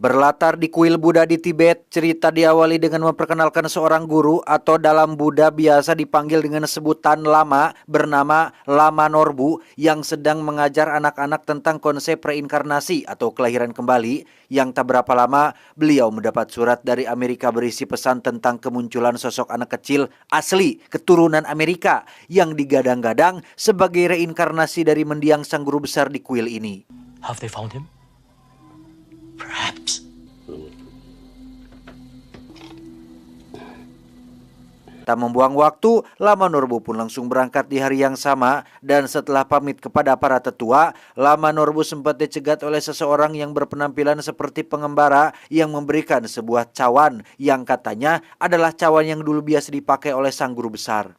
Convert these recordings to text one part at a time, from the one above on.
Berlatar di kuil Buddha di Tibet, cerita diawali dengan memperkenalkan seorang guru atau dalam Buddha biasa dipanggil dengan sebutan lama bernama Lama Norbu yang sedang mengajar anak-anak tentang konsep reinkarnasi atau kelahiran kembali. Yang tak berapa lama beliau mendapat surat dari Amerika berisi pesan tentang kemunculan sosok anak kecil asli keturunan Amerika yang digadang-gadang sebagai reinkarnasi dari mendiang sang guru besar di kuil ini. Have they found him? Perhaps. Tak membuang waktu, Lama Norbu pun langsung berangkat di hari yang sama dan setelah pamit kepada para tetua, Lama Norbu sempat dicegat oleh seseorang yang berpenampilan seperti pengembara yang memberikan sebuah cawan yang katanya adalah cawan yang dulu biasa dipakai oleh sang guru besar.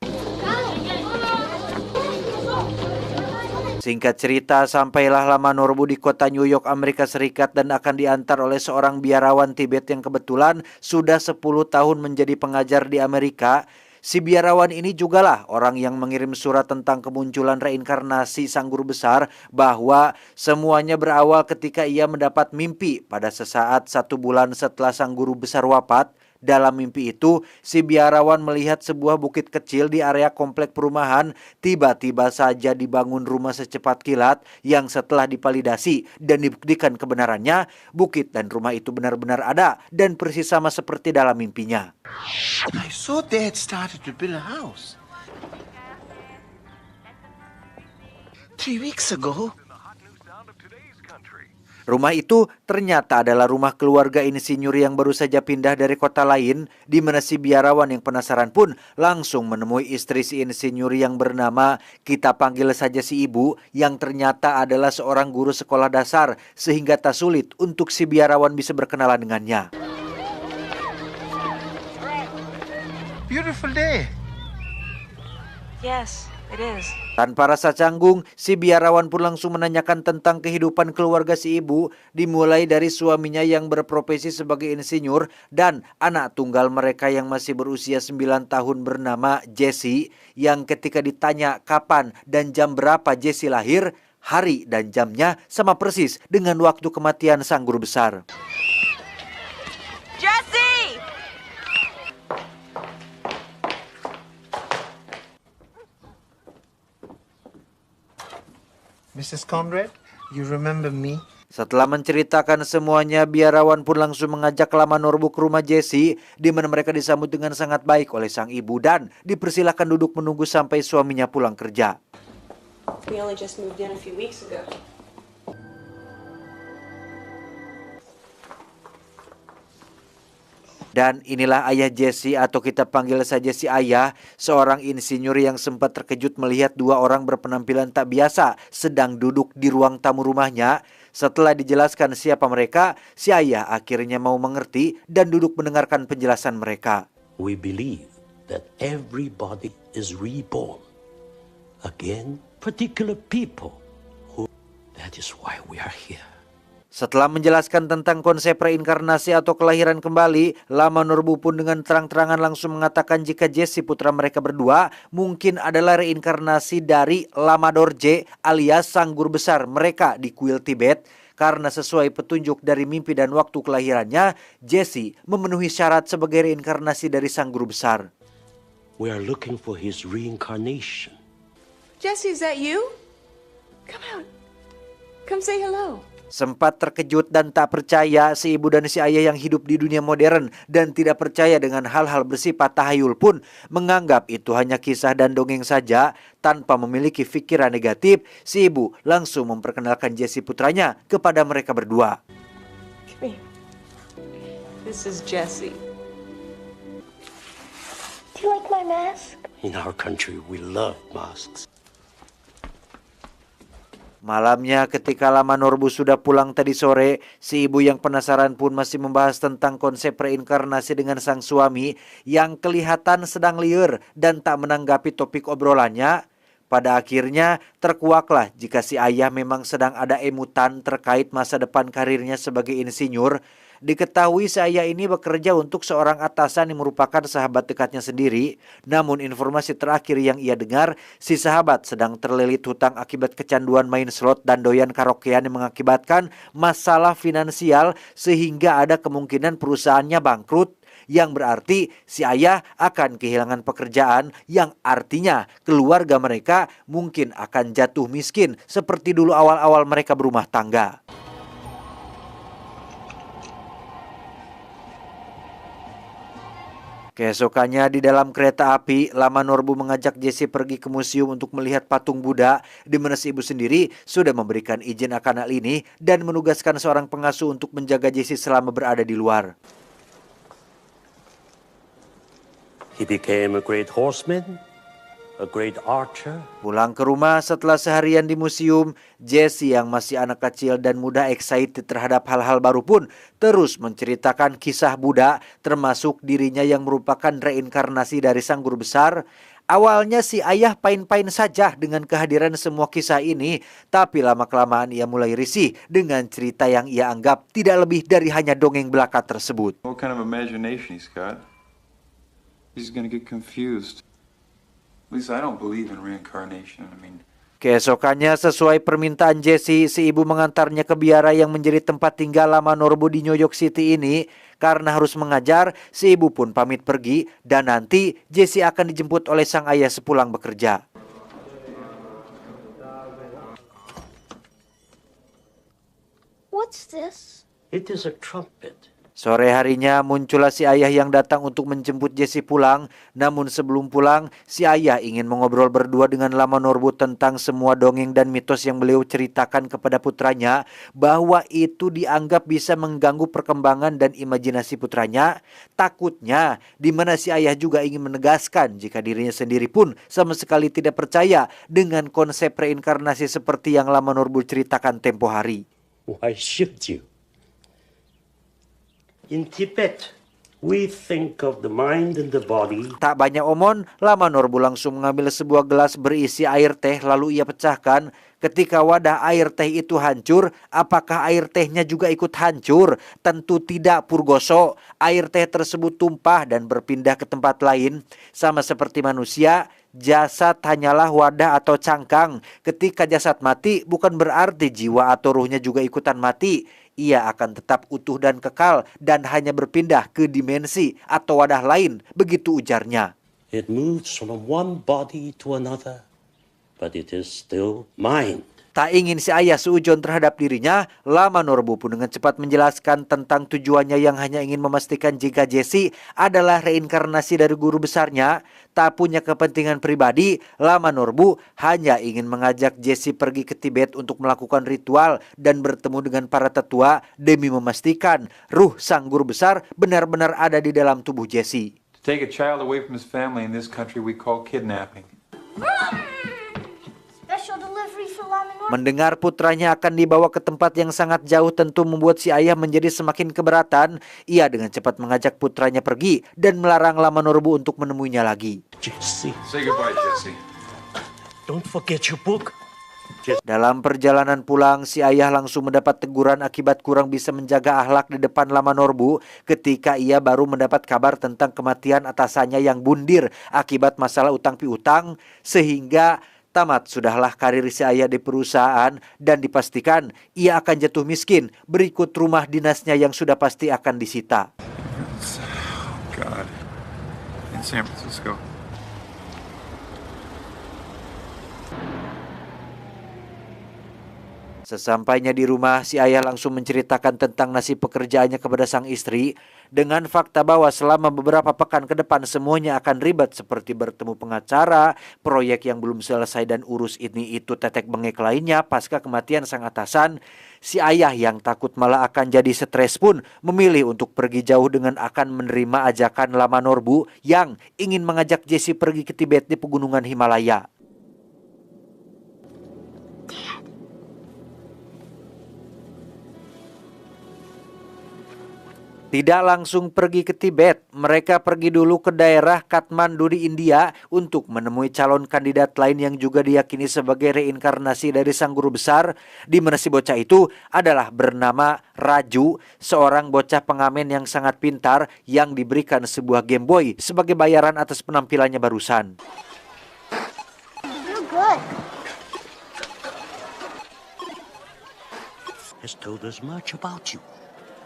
Singkat cerita, sampailah Lama Norbu di kota New York, Amerika Serikat dan akan diantar oleh seorang biarawan Tibet yang kebetulan sudah 10 tahun menjadi pengajar di Amerika. Si biarawan ini jugalah orang yang mengirim surat tentang kemunculan reinkarnasi sang guru besar bahwa semuanya berawal ketika ia mendapat mimpi pada sesaat 1 bulan setelah sang guru besar wafat. Dalam mimpi itu, si biarawan melihat sebuah bukit kecil di area komplek perumahan. Tiba-tiba saja dibangun rumah secepat kilat yang setelah dipalidasi dan dibuktikan kebenarannya, bukit dan rumah itu benar-benar ada dan persis sama seperti dalam mimpinya. I thought they had started to build a house 3 weeks ago. Rumah itu ternyata adalah rumah keluarga insinyur yang baru saja pindah dari kota lain, di mana si biarawan yang penasaran pun langsung menemui istri si insinyur yang bernama, kita panggil saja si ibu, yang ternyata adalah seorang guru sekolah dasar, sehingga tak sulit untuk si biarawan bisa berkenalan dengannya. Beautiful day. Yes, it is. Tanpa rasa canggung, si biarawan pun langsung menanyakan tentang kehidupan keluarga si ibu, dimulai dari suaminya yang berprofesi sebagai insinyur dan anak tunggal mereka yang masih berusia 9 tahun bernama Jesse, yang ketika ditanya kapan dan jam berapa Jesse lahir, hari dan jamnya sama persis dengan waktu kematian sang guru besar. Jesse! Mrs. Conrad, you remember me? Setelah menceritakan semuanya, biarawan pun langsung mengajak Lama Norbu ke rumah Jesse, di mana mereka disambut dengan sangat baik oleh sang ibu dan dipersilakan duduk menunggu sampai suaminya pulang kerja. We only just moved in a few weeks ago. Dan inilah ayah Jesse atau kita panggil saja si ayah, seorang insinyur yang sempat terkejut melihat 2 orang berpenampilan tak biasa sedang duduk di ruang tamu rumahnya. Setelah dijelaskan siapa mereka, si ayah akhirnya mau mengerti dan duduk mendengarkan penjelasan mereka. We believe that everybody is reborn. Again, particular people who... That is why we are here. Setelah menjelaskan tentang konsep reinkarnasi atau kelahiran kembali, Lama Norbu pun dengan terang-terangan langsung mengatakan jika Jesse putra mereka berdua mungkin adalah reinkarnasi dari Lama Dorje alias sang guru besar mereka di kuil Tibet. Karena sesuai petunjuk dari mimpi dan waktu kelahirannya, Jesse memenuhi syarat sebagai reinkarnasi dari sang guru besar. We are looking for his reincarnation. Jesse, is that you? Come out. Come say hello. Sempat terkejut dan tak percaya, si ibu dan si ayah yang hidup di dunia modern dan tidak percaya dengan hal-hal bersifat tahayul pun menganggap itu hanya kisah dan dongeng saja. Tanpa memiliki pikiran negatif, si ibu langsung memperkenalkan Jesse putranya kepada mereka berdua. This is Jesse. Do you like my mask? In our country, we love masks. Malamnya ketika Lama Norbu sudah pulang tadi sore, si ibu yang penasaran pun masih membahas tentang konsep reinkarnasi dengan sang suami yang kelihatan sedang liar dan tak menanggapi topik obrolannya. Pada akhirnya terkuaklah jika si ayah memang sedang ada emutan terkait masa depan karirnya sebagai insinyur. Diketahui si ayah ini bekerja untuk seorang atasan yang merupakan sahabat dekatnya sendiri. Namun informasi terakhir yang ia dengar, si sahabat sedang terlilit hutang akibat kecanduan main slot dan doyan karaokean yang mengakibatkan masalah finansial sehingga ada kemungkinan perusahaannya bangkrut. Yang berarti si ayah akan kehilangan pekerjaan, yang artinya keluarga mereka mungkin akan jatuh miskin seperti dulu awal-awal mereka berumah tangga. Keesokannya di dalam kereta api, Lama Norbu mengajak Jesse pergi ke museum untuk melihat patung Buddha, di mana si ibu sendiri sudah memberikan izin akan hal ini dan menugaskan seorang pengasuh untuk menjaga Jesse selama berada di luar. He became a great horseman, a great archer. Pulang ke rumah setelah seharian di museum, Jesse yang masih anak kecil dan muda excited terhadap hal-hal baru pun terus menceritakan kisah Buddha, termasuk dirinya yang merupakan reinkarnasi dari sang guru besar. Awalnya si ayah pain-pain saja dengan kehadiran semua kisah ini, tapi lama-kelamaan ia mulai risih dengan cerita yang ia anggap tidak lebih dari hanya dongeng belaka tersebut. What kind of imagination he's got? He's gonna get confused. At least I don't believe in reincarnation. Keesokannya sesuai permintaan Jesse, si ibu mengantarnya ke biara yang menjadi tempat tinggal Lama Norbu di New York City ini. Karena harus mengajar, si ibu pun pamit pergi dan nanti Jesse akan dijemput oleh sang ayah sepulang bekerja. What's this? It is a trumpet. Sore harinya muncullah si ayah yang datang untuk menjemput Jesse pulang. Namun sebelum pulang, si ayah ingin mengobrol berdua dengan Lama Norbu tentang semua dongeng dan mitos yang beliau ceritakan kepada putranya, bahwa itu dianggap bisa mengganggu perkembangan dan imajinasi putranya. Takutnya, di mana si ayah juga ingin menegaskan jika dirinya sendiri pun sama sekali tidak percaya dengan konsep reinkarnasi seperti yang Lama Norbu ceritakan tempo hari. Why should you? In Tibet, we think of the mind and the body. Tak banyak omon, Lama Norbu langsung mengambil sebuah gelas berisi air teh lalu ia pecahkan. Ketika wadah air teh itu hancur, apakah air tehnya juga ikut hancur? Tentu tidak, Purgoso. Air teh tersebut tumpah dan berpindah ke tempat lain. Sama seperti manusia, jasad hanyalah wadah atau cangkang. Ketika jasad mati, bukan berarti jiwa atau ruhnya juga ikutan mati. Ia akan tetap utuh dan kekal dan hanya berpindah ke dimensi atau wadah lain, begitu ujarnya. It moves from one body to another, but it is still mind. Tak ingin si ayah seujon terhadap dirinya, Lama Norbu pun dengan cepat menjelaskan tentang tujuannya yang hanya ingin memastikan jika Jesse adalah reinkarnasi dari guru besarnya. Tak punya kepentingan pribadi, Lama Norbu hanya ingin mengajak Jesse pergi ke Tibet untuk melakukan ritual dan bertemu dengan para tetua demi memastikan ruh sang guru besar benar-benar ada di dalam tubuh Jesse. To take a child away from his family in this country we call kidnapping. Special delivery for Lama Norbu. Mendengar putranya akan dibawa ke tempat yang sangat jauh tentu membuat si ayah menjadi semakin keberatan. Ia dengan cepat mengajak putranya pergi dan melarang Lama Norbu untuk menemuinya lagi. Jesse, Say goodbye, Jesse. don't forget your book. Dalam perjalanan pulang, si ayah langsung mendapat teguran akibat kurang bisa menjaga akhlak di depan Lama Norbu ketika ia baru mendapat kabar tentang kematian atasannya yang bundir akibat masalah utang piutang, sehingga tamat sudahlah karir si ayah di perusahaan dan dipastikan ia akan jatuh miskin berikut rumah dinasnya yang sudah pasti akan disita. God. In San Francisco. Sesampainya di rumah, si ayah langsung menceritakan tentang nasib pekerjaannya kepada sang istri dengan fakta bahwa selama beberapa pekan ke depan semuanya akan ribet seperti bertemu pengacara, proyek yang belum selesai dan urus ini itu tetek bengek lainnya pasca kematian sang atasan. Si ayah yang takut malah akan jadi stres pun memilih untuk pergi jauh dengan akan menerima ajakan Lama Norbu yang ingin mengajak Jesse pergi ke Tibet di pegunungan Himalaya. Tidak langsung pergi ke Tibet, mereka pergi dulu ke daerah Kathmandu di India untuk menemui calon kandidat lain yang juga diyakini sebagai reinkarnasi dari sang guru besar, di mana si bocah itu adalah bernama Raju, seorang bocah pengamen yang sangat pintar yang diberikan sebuah Game Boy sebagai bayaran atas penampilannya barusan. You're good. Has told us much about you.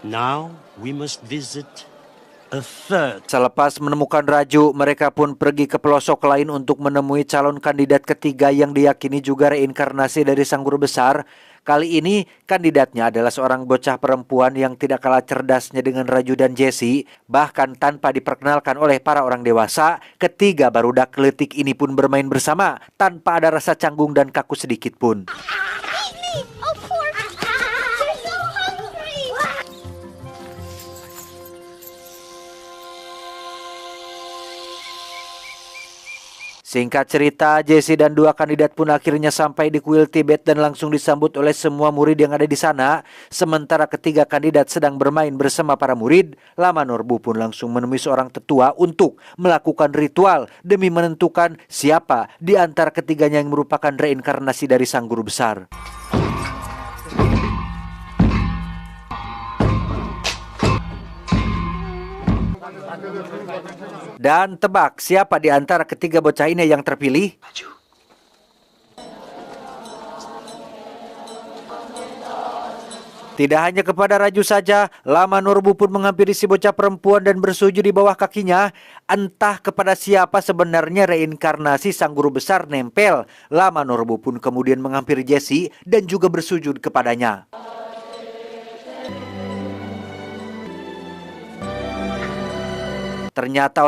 Now we must visit a third. Selepas menemukan Raju, mereka pun pergi ke pelosok lain untuk menemui calon kandidat ketiga yang diyakini juga reinkarnasi dari sang guru besar. Kali ini kandidatnya adalah seorang bocah perempuan yang tidak kalah cerdasnya dengan Raju dan Jessie. Bahkan tanpa diperkenalkan oleh para orang dewasa, ketiga barudak letik ini pun bermain bersama tanpa ada rasa canggung dan kaku sedikit pun. Eat me! Oh, poor... You're so hungry! Singkat cerita, Jessie dan dua kandidat pun akhirnya sampai di kuil Tibet dan langsung disambut oleh semua murid yang ada di sana. Sementara ketiga kandidat sedang bermain bersama para murid, Lama Norbu pun langsung menemui seorang tetua untuk melakukan ritual demi menentukan siapa di antara ketiganya yang merupakan reinkarnasi dari sang guru besar. Dan tebak siapa di antara ketiga bocah ini yang terpilih? Tidak hanya kepada Raju saja, Lama Norbu pun menghampiri si bocah perempuan dan bersujud di bawah kakinya. Entah kepada siapa sebenarnya reinkarnasi sang guru besar nempel. Lama Norbu pun kemudian menghampiri Jessie dan juga bersujud kepadanya. Ternyata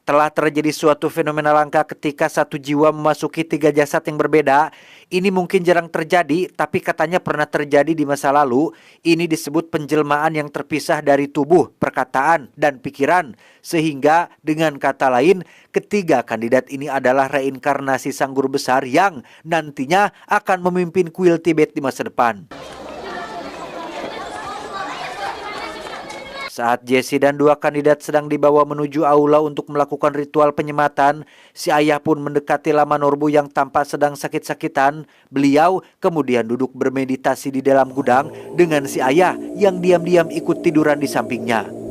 telah terjadi suatu fenomena langka ketika satu jiwa memasuki tiga jasad yang berbeda. Ini mungkin jarang terjadi, tapi katanya pernah terjadi di masa lalu. Ini disebut penjelmaan yang terpisah dari tubuh, perkataan, dan pikiran. Sehingga dengan kata lain, ketiga kandidat ini adalah reinkarnasi sang guru besar yang nantinya akan memimpin kuil Tibet di masa depan. Saat Jessie dan dua kandidat sedang dibawa menuju aula untuk melakukan ritual penyematan, si ayah pun mendekati Lama Norbu yang tampak sedang sakit-sakitan. Beliau kemudian duduk bermeditasi di dalam gudang dengan si ayah yang diam-diam ikut tiduran di sampingnya.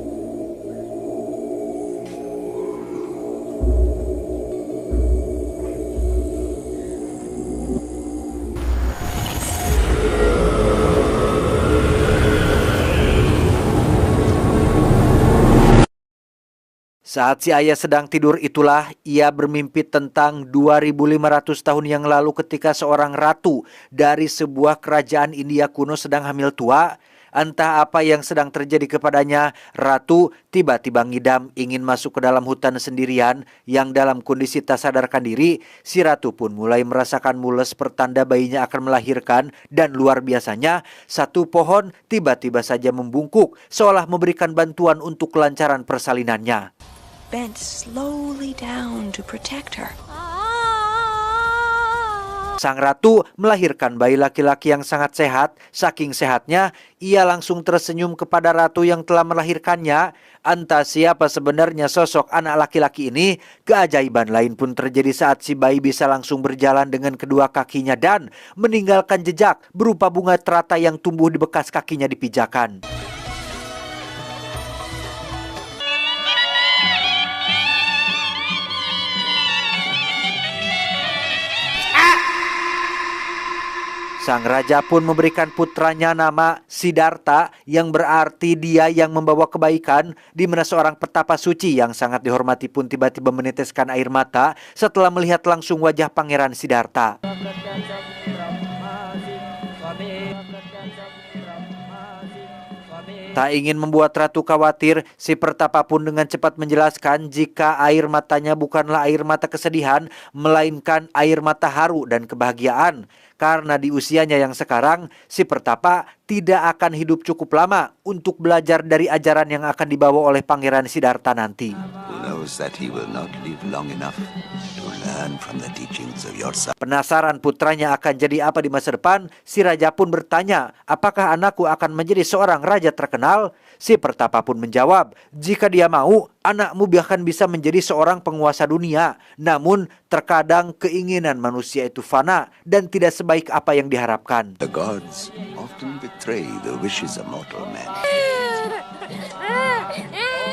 Saat si ayah sedang tidur itulah ia bermimpi tentang 2500 tahun yang lalu ketika seorang ratu dari sebuah kerajaan India kuno sedang hamil tua. Entah apa yang sedang terjadi kepadanya, ratu tiba-tiba ngidam ingin masuk ke dalam hutan sendirian yang dalam kondisi tak sadarkan diri. Si ratu pun mulai merasakan mules pertanda bayinya akan melahirkan dan luar biasanya satu pohon tiba-tiba saja membungkuk seolah memberikan bantuan untuk kelancaran persalinannya. Bent slowly down to protect her. Sang ratu melahirkan bayi laki-laki yang sangat sehat. Saking sehatnya, ia langsung tersenyum kepada ratu yang telah melahirkannya. Entah siapa sebenarnya sosok anak laki-laki ini. Keajaiban lain pun terjadi saat si bayi bisa langsung berjalan dengan kedua kakinya dan meninggalkan jejak berupa bunga teratai yang tumbuh di bekas kakinya dipijakan. Sang raja pun memberikan putranya nama Siddhartha yang berarti dia yang membawa kebaikan, di mana seorang petapa suci yang sangat dihormati pun tiba-tiba meneteskan air mata setelah melihat langsung wajah Pangeran Siddhartha. Tak ingin membuat ratu khawatir, si pertapa pun dengan cepat menjelaskan jika air matanya bukanlah air mata kesedihan, melainkan air mata haru dan kebahagiaan. Karena di usianya yang sekarang, si pertapa tidak akan hidup cukup lama untuk belajar dari ajaran yang akan dibawa oleh Pangeran Siddhartha nanti. We'll never knows that he will not live long enough to learn from the teachings of your son. Penasaran putranya akan jadi apa di masa depan, si raja pun bertanya, apakah anakku akan menjadi seorang raja terkenal? Si Pertapa pun menjawab, jika dia mau, anakmu bahkan bisa menjadi seorang penguasa dunia. Namun, terkadang keinginan manusia itu fana dan tidak sebaik apa yang diharapkan. The gods often betray the wishes of mortal men.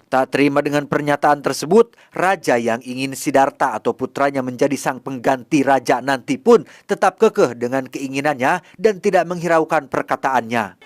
Tak terima dengan pernyataan tersebut, raja yang ingin Siddhartha atau putranya menjadi sang pengganti raja nanti pun tetap kekeh dengan keinginannya dan tidak menghiraukan perkataannya.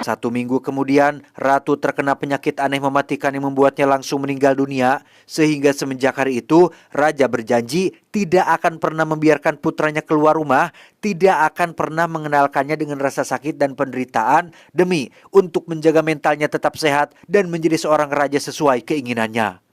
Satu minggu kemudian, Ratu terkena penyakit aneh mematikan yang membuatnya langsung meninggal dunia. Sehingga semenjak hari itu, Raja berjanji tidak akan pernah membiarkan putranya keluar rumah, tidak akan pernah mengenalkannya dengan rasa sakit dan penderitaan, demi untuk menjaga mentalnya tetap sehat dan menjadi seorang raja sesuai keinginannya.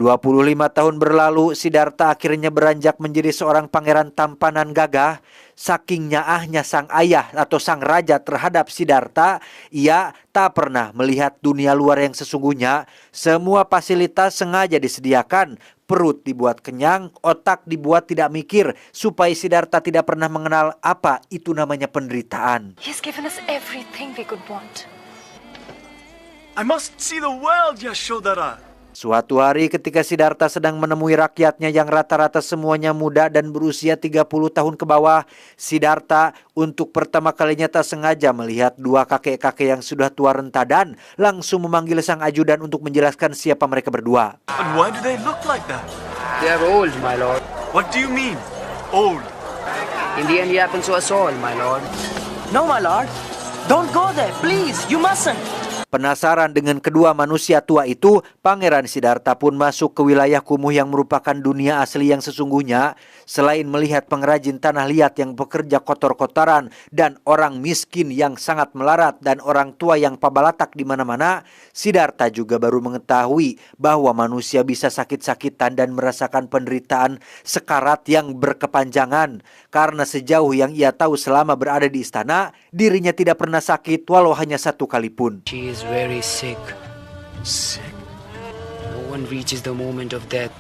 25 tahun berlalu, Siddhartha akhirnya beranjak menjadi seorang pangeran tampanan gagah. Saking nyaahnya sang ayah atau sang raja terhadap Siddhartha, ia tak pernah melihat dunia luar yang sesungguhnya. Semua fasilitas sengaja disediakan, perut dibuat kenyang, otak dibuat tidak mikir, supaya Siddhartha tidak pernah mengenal apa itu namanya penderitaan. He's given us everything we could want. I must see the world, Yashodhara. Suatu hari ketika Siddhartha sedang menemui rakyatnya yang rata-rata semuanya muda dan berusia 30 tahun ke bawah, Siddhartha untuk pertama kalinya tak sengaja melihat dua kakek-kakek yang sudah tua renta dan langsung memanggil sang ajudan untuk menjelaskan siapa mereka berdua. But why do they look like that? They are old, my lord. What do you mean, old? In the end, he happens to us all, my lord. No, my lord. Don't go there, please. You mustn't. Penasaran dengan kedua manusia tua itu, Pangeran Siddhartha pun masuk ke wilayah kumuh yang merupakan dunia asli yang sesungguhnya. Selain melihat pengrajin tanah liat yang bekerja kotor-kotoran dan orang miskin yang sangat melarat dan orang tua yang pabalatak di mana-mana, Siddhartha juga baru mengetahui bahwa manusia bisa sakit-sakitan dan merasakan penderitaan sekarat yang berkepanjangan. Karena sejauh yang ia tahu selama berada di istana, dirinya tidak pernah sakit walau hanya satu kali pun. She is very sick. Sick? No one reaches the moment of death.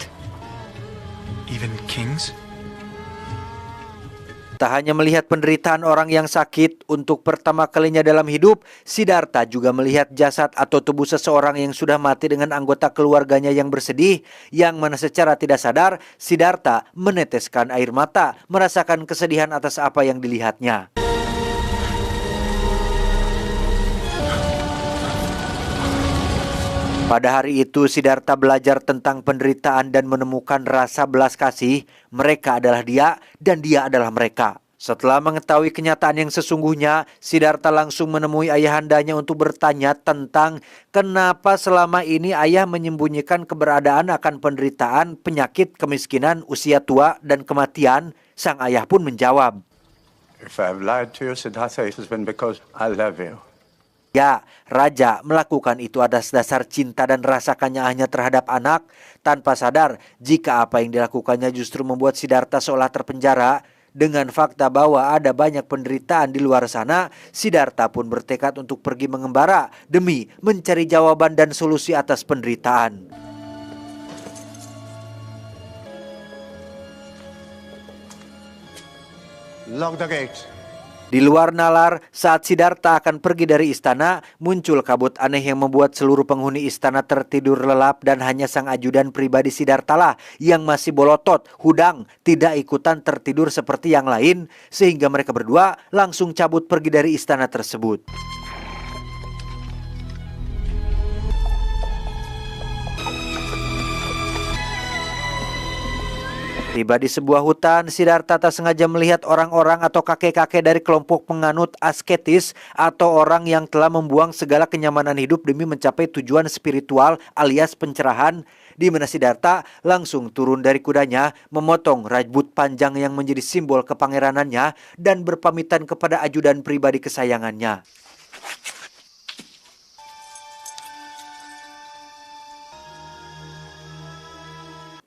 Even kings? Tak hanya melihat penderitaan orang yang sakit, untuk pertama kalinya dalam hidup, Siddhartha juga melihat jasad atau tubuh seseorang yang sudah mati dengan anggota keluarganya yang bersedih, yang mana secara tidak sadar, Siddhartha meneteskan air mata, merasakan kesedihan atas apa yang dilihatnya. Pada hari itu, Siddhartha belajar tentang penderitaan dan menemukan rasa belas kasih. Mereka adalah dia dan dia adalah mereka. Setelah mengetahui kenyataan yang sesungguhnya, Siddhartha langsung menemui ayahandanya untuk bertanya tentang kenapa selama ini ayah menyembunyikan keberadaan akan penderitaan, penyakit, kemiskinan, usia tua, dan kematian. Sang ayah pun menjawab, If I've lied to you, Siddhartha, it has been because I love you. ya, raja melakukan itu atas dasar cinta dan rasa kanyaahnya terhadap anak, tanpa sadar jika apa yang dilakukannya justru membuat Siddhartha seolah terpenjara. Dengan fakta bahwa ada banyak penderitaan di luar sana, Siddhartha pun bertekad untuk pergi mengembara demi mencari jawaban dan solusi atas penderitaan. Lock the gate. Di luar nalar, saat Siddhartha akan pergi dari istana, muncul kabut aneh yang membuat seluruh penghuni istana tertidur lelap dan hanya sang ajudan pribadi Siddhartha lah yang masih bolotot, hudang, tidak ikutan tertidur seperti yang lain, sehingga mereka berdua langsung cabut pergi dari istana tersebut. Tiba di sebuah hutan, Siddhartha tak sengaja melihat orang-orang atau kakek-kakek dari kelompok penganut asketis atau orang yang telah membuang segala kenyamanan hidup demi mencapai tujuan spiritual alias pencerahan, di mana Siddhartha langsung turun dari kudanya, memotong rambut panjang yang menjadi simbol kepangeranannya dan berpamitan kepada ajudan pribadi kesayangannya.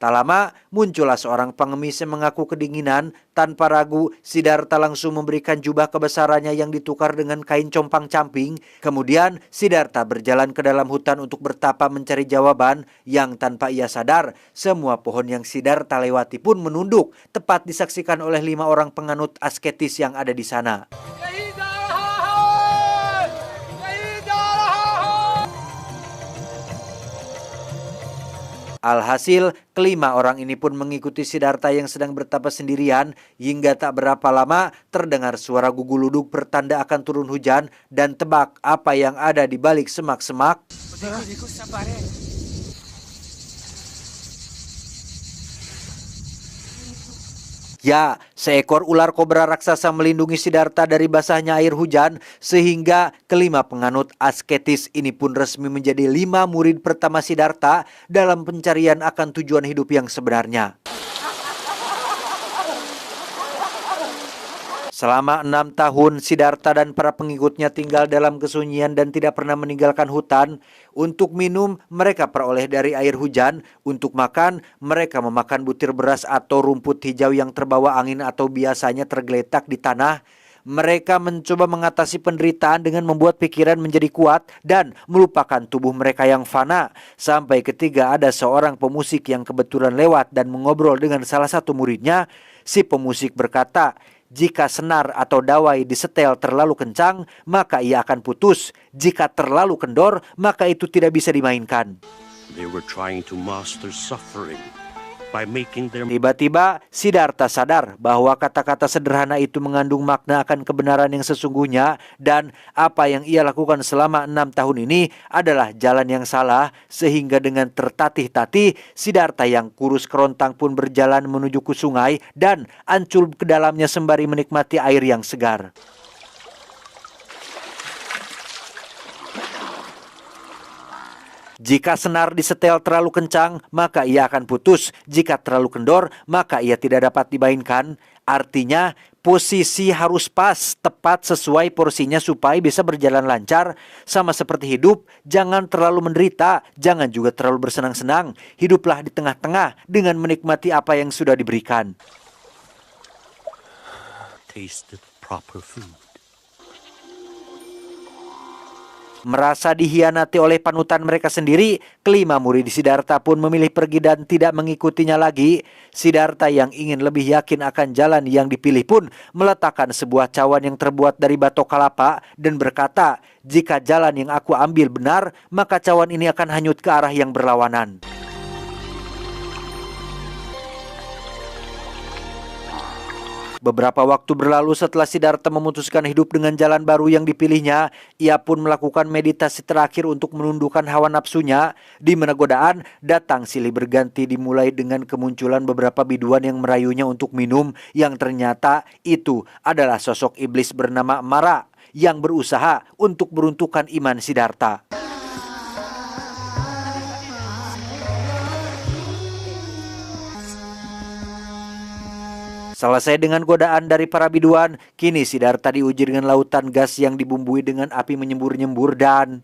Tak lama, muncullah seorang pengemis yang mengaku kedinginan. Tanpa ragu, Siddhartha langsung memberikan jubah kebesarannya yang ditukar dengan kain compang-camping. Kemudian, Siddhartha berjalan ke dalam hutan untuk bertapa mencari jawaban yang tanpa ia sadar, semua pohon yang Siddhartha lewati pun menunduk, tepat disaksikan oleh 5 orang penganut asketis yang ada di sana. Alhasil, kelima orang ini pun mengikuti Siddhartha yang sedang bertapa sendirian hingga tak berapa lama terdengar suara guguluduk pertanda akan turun hujan dan tebak apa yang ada di balik semak-semak. Ya, seekor ular kobra raksasa melindungi Siddhartha dari basahnya air hujan sehingga kelima penganut asketis ini pun resmi menjadi 5 murid pertama Siddhartha dalam pencarian akan tujuan hidup yang sebenarnya. Selama 6 tahun, Siddhartha dan para pengikutnya tinggal dalam kesunyian dan tidak pernah meninggalkan hutan. Untuk minum, mereka peroleh dari air hujan. Untuk makan, mereka memakan butir beras atau rumput hijau yang terbawa angin atau biasanya tergeletak di tanah. Mereka mencoba mengatasi penderitaan dengan membuat pikiran menjadi kuat dan melupakan tubuh mereka yang fana. Sampai ketiga ada seorang pemusik yang kebetulan lewat dan mengobrol dengan salah satu muridnya. Si pemusik berkata, jika senar atau dawai disetel terlalu kencang, maka ia akan putus. Jika terlalu kendor, maka itu tidak bisa dimainkan. They were trying to master suffering by making their... Tiba-tiba, Siddhartha sadar bahwa kata-kata sederhana itu mengandung makna akan kebenaran yang sesungguhnya dan apa yang ia lakukan selama 6 tahun ini adalah jalan yang salah, sehingga dengan tertatih-tatih, Siddhartha yang kurus kerontang pun berjalan menuju ke sungai dan ancul ke dalamnya sembari menikmati air yang segar. Jika senar disetel terlalu kencang, maka ia akan putus. Jika terlalu kendor, maka ia tidak dapat dimainkan. Artinya, posisi harus pas, tepat sesuai porsinya supaya bisa berjalan lancar. Sama seperti hidup, jangan terlalu menderita, jangan juga terlalu bersenang-senang. Hiduplah di tengah-tengah dengan menikmati apa yang sudah diberikan. Taste the proper food. Merasa dihianati oleh panutan mereka sendiri, kelima murid Siddhartha pun memilih pergi dan tidak mengikutinya lagi. Siddhartha yang ingin lebih yakin akan jalan yang dipilih pun meletakkan sebuah cawan yang terbuat dari batok kelapa dan berkata, jika jalan yang aku ambil benar, maka cawan ini akan hanyut ke arah yang berlawanan. Beberapa waktu berlalu setelah Siddhartha memutuskan hidup dengan jalan baru yang dipilihnya, ia pun melakukan meditasi terakhir untuk menundukkan hawa nafsunya. Di mana godaan datang silih berganti dimulai dengan kemunculan beberapa biduan yang merayunya untuk minum, yang ternyata itu adalah sosok iblis bernama Mara yang berusaha untuk meruntuhkan iman Siddhartha. Selesai dengan godaan dari para biduan, kini Siddhartha diuji dengan lautan gas yang dibumbui dengan api menyembur-nyembur dan...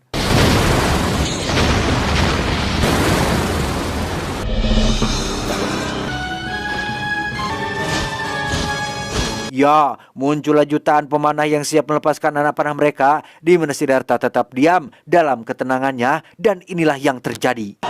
Ya, muncullah jutaan pemanah yang siap melepaskan anak panah mereka, di mana Siddhartha tetap diam dalam ketenangannya, dan inilah yang terjadi.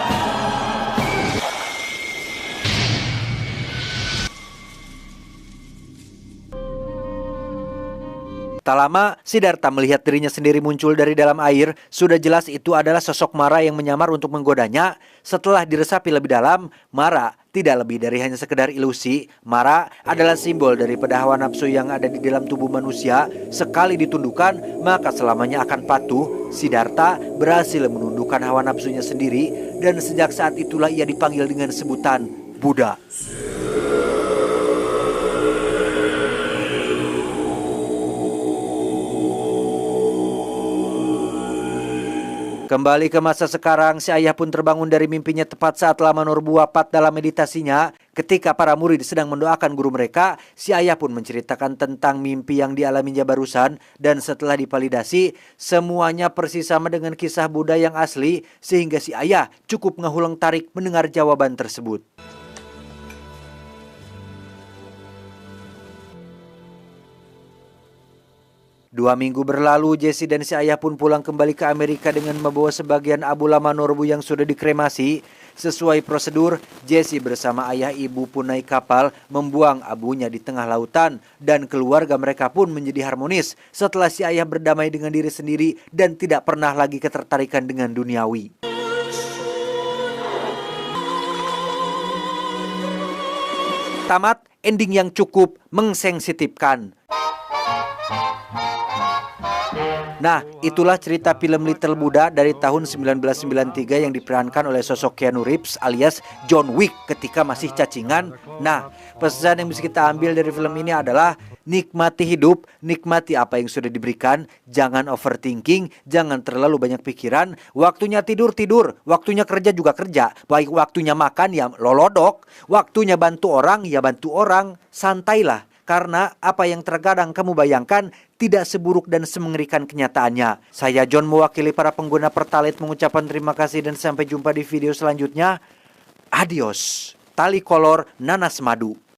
Tak lama, Siddhartha melihat dirinya sendiri muncul dari dalam air. Sudah jelas itu adalah sosok Mara yang menyamar untuk menggodanya. Setelah diresapi lebih dalam, Mara tidak lebih dari hanya sekedar ilusi. Mara adalah simbol daripada hawa nafsu yang ada di dalam tubuh manusia. Sekali ditundukkan, maka selamanya akan patuh. Siddhartha berhasil menundukkan hawa nafsunya sendiri, dan sejak saat itulah ia dipanggil dengan sebutan Buddha. Kembali ke masa sekarang, si ayah pun terbangun dari mimpinya tepat saat Lama Norbu wafat dalam meditasinya. Ketika para murid sedang mendoakan guru mereka, si ayah pun menceritakan tentang mimpi yang dialaminya barusan. Dan setelah dipalidasi, semuanya persis sama dengan kisah Buddha yang asli, sehingga si ayah cukup ngehulang tarik mendengar jawaban tersebut. 2 minggu berlalu, Jesse dan si ayah pun pulang kembali ke Amerika dengan membawa sebagian abu lama Norbu yang sudah dikremasi. Sesuai prosedur, Jesse bersama ayah ibu pun naik kapal membuang abunya di tengah lautan. Dan keluarga mereka pun menjadi harmonis setelah si ayah berdamai dengan diri sendiri dan tidak pernah lagi ketertarikan dengan duniawi. Tamat, ending yang cukup mensensitifkan. Nah, itulah cerita film Little Buddha dari tahun 1993 yang diperankan oleh sosok Keanu Reeves alias John Wick ketika masih cacingan. Nah, pesan yang bisa kita ambil dari film ini adalah nikmati hidup, nikmati apa yang sudah diberikan, jangan overthinking, jangan terlalu banyak pikiran, waktunya tidur, waktunya kerja juga kerja, baik waktunya makan ya lolodok, waktunya bantu orang ya bantu orang, santailah. Karena apa yang terkadang kamu bayangkan tidak seburuk dan semengerikan kenyataannya. Saya John mewakili para pengguna Pertalite mengucapkan terima kasih dan sampai jumpa di video selanjutnya. Adios. Tali kolor nanas madu.